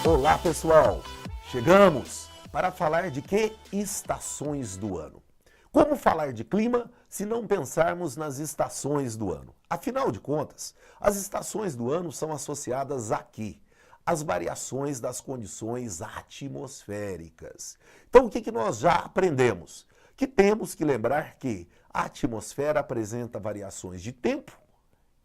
Olá, pessoal! Chegamos para falar de que estações do ano. Como falar de clima se não pensarmos nas estações do ano? Afinal de contas, as estações do ano são associadas aqui, às variações das condições atmosféricas. Então, o que nós já aprendemos? Que temos que lembrar que a atmosfera apresenta variações de tempo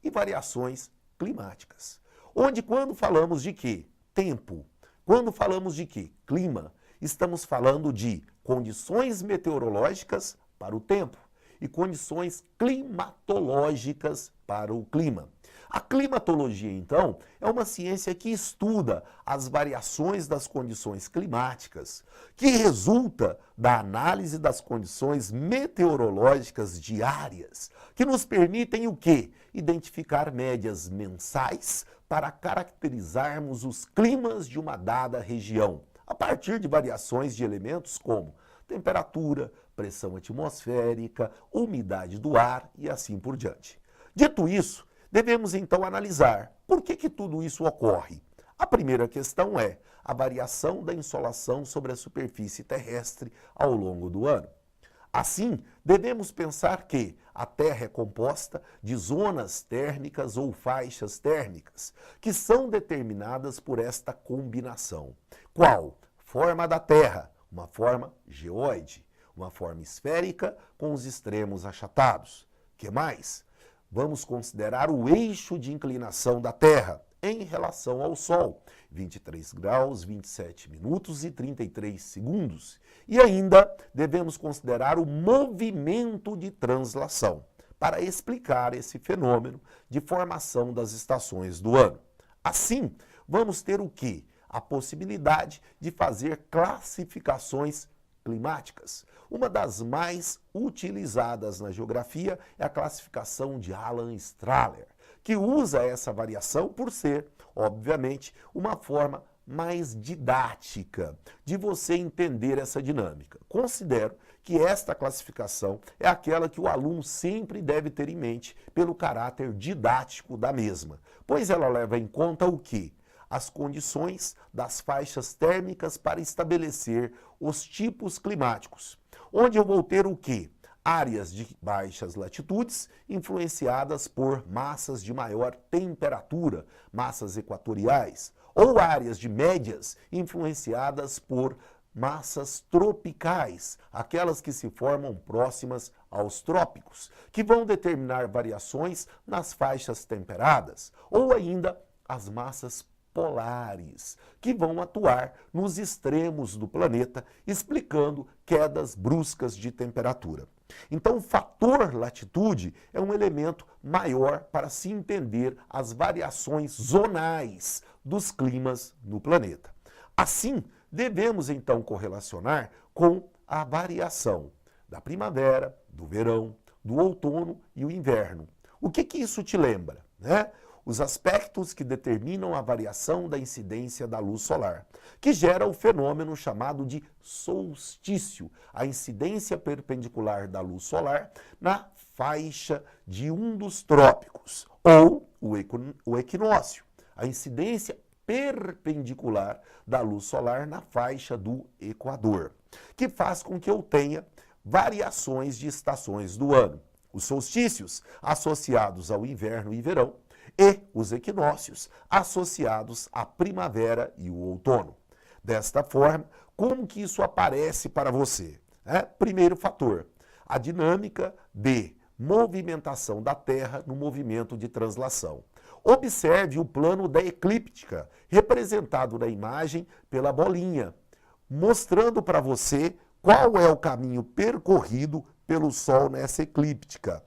e variações climáticas. Onde, quando falamos de quê? Tempo. Quando falamos de quê? Clima. Estamos falando de condições meteorológicas para o tempo e condições climatológicas para o clima. A climatologia, então, é uma ciência que estuda as variações das condições climáticas, que resulta da análise das condições meteorológicas diárias, que nos permitem o quê? Identificar médias mensais para caracterizarmos os climas de uma dada região, a partir de variações de elementos como temperatura, pressão atmosférica, umidade do ar e assim por diante. Dito isso, devemos então analisar por que tudo isso ocorre. A primeira questão é a variação da insolação sobre a superfície terrestre ao longo do ano. Assim, devemos pensar que a Terra é composta de zonas térmicas ou faixas térmicas, que são determinadas por esta combinação. Qual? Forma da Terra, uma forma geóide, uma forma esférica com os extremos achatados. Que mais? Vamos considerar o eixo de inclinação da Terra em relação ao Sol, 23 graus, 27 minutos e 33 segundos. E ainda devemos considerar o movimento de translação, para explicar esse fenômeno de formação das estações do ano. Assim, vamos ter o quê? A possibilidade de fazer classificações climáticas. Uma das mais utilizadas na geografia é a classificação de Alan Strahler, que usa essa variação por ser, obviamente, uma forma mais didática de você entender essa dinâmica. Considero que esta classificação é aquela que o aluno sempre deve ter em mente pelo caráter didático da mesma, pois ela leva em conta o quê? As condições das faixas térmicas para estabelecer os tipos climáticos, onde eu vou ter o quê? Áreas de baixas latitudes influenciadas por massas de maior temperatura, massas equatoriais, ou áreas de médias influenciadas por massas tropicais, aquelas que se formam próximas aos trópicos, que vão determinar variações nas faixas temperadas, ou ainda as massas polares, que vão atuar nos extremos do planeta, explicando quedas bruscas de temperatura. Então, o fator latitude é um elemento maior para se entender as variações zonais dos climas no planeta. Assim, devemos então correlacionar com a variação da primavera, do verão, do outono e o inverno. O que isso te lembra, né? Os aspectos que determinam a variação da incidência da luz solar, que gera o fenômeno chamado de solstício, a incidência perpendicular da luz solar na faixa de um dos trópicos, ou o equinócio, a incidência perpendicular da luz solar na faixa do Equador, que faz com que eu tenha variações de estações do ano. Os solstícios associados ao inverno e verão, e os equinócios associados à primavera e o outono. Desta forma, como que isso aparece para você? Primeiro fator, a dinâmica de movimentação da Terra no movimento de translação. Observe o plano da eclíptica, representado na imagem pela bolinha, mostrando para você qual é o caminho percorrido pelo Sol nessa eclíptica,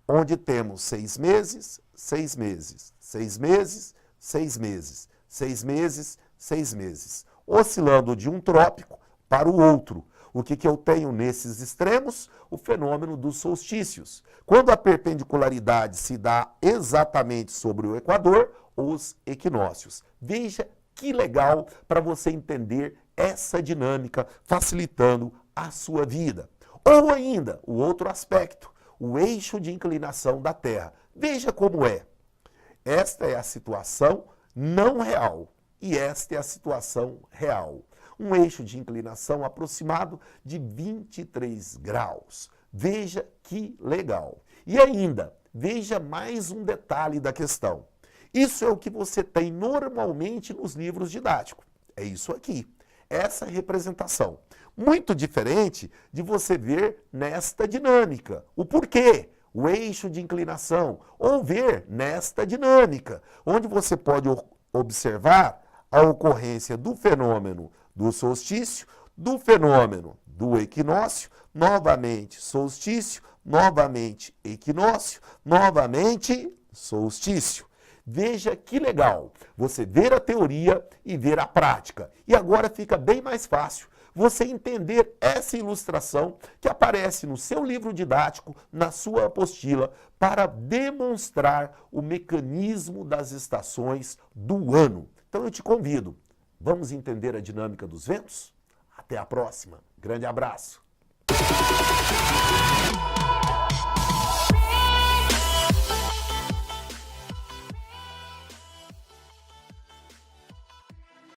onde temos 6 meses, 6 meses, 6 meses, 6 meses, 6 meses, 6 meses, oscilando de um trópico para o outro. O que eu tenho nesses extremos? O fenômeno dos solstícios. Quando a perpendicularidade se dá exatamente sobre o Equador, os equinócios. Veja que legal para você entender essa dinâmica, facilitando a sua vida. Ou ainda, o outro aspecto, o eixo de inclinação da Terra. Veja como é. Esta é a situação não real. E esta é a situação real. Um eixo de inclinação aproximado de 23 graus. Veja que legal. E ainda, veja mais um detalhe da questão. Isso é o que você tem normalmente nos livros didáticos. É isso aqui, essa representação. Muito diferente de você ver nesta dinâmica. O porquê? O eixo de inclinação. Ou ver nesta dinâmica, onde você pode observar a ocorrência do fenômeno do solstício, do fenômeno do equinócio, novamente solstício, novamente equinócio, novamente solstício. Veja que legal, você ver a teoria e ver a prática. E agora fica bem mais fácil você entender essa ilustração que aparece no seu livro didático, na sua apostila, para demonstrar o mecanismo das estações do ano. Então eu te convido, vamos entender a dinâmica dos ventos? Até a próxima, grande abraço!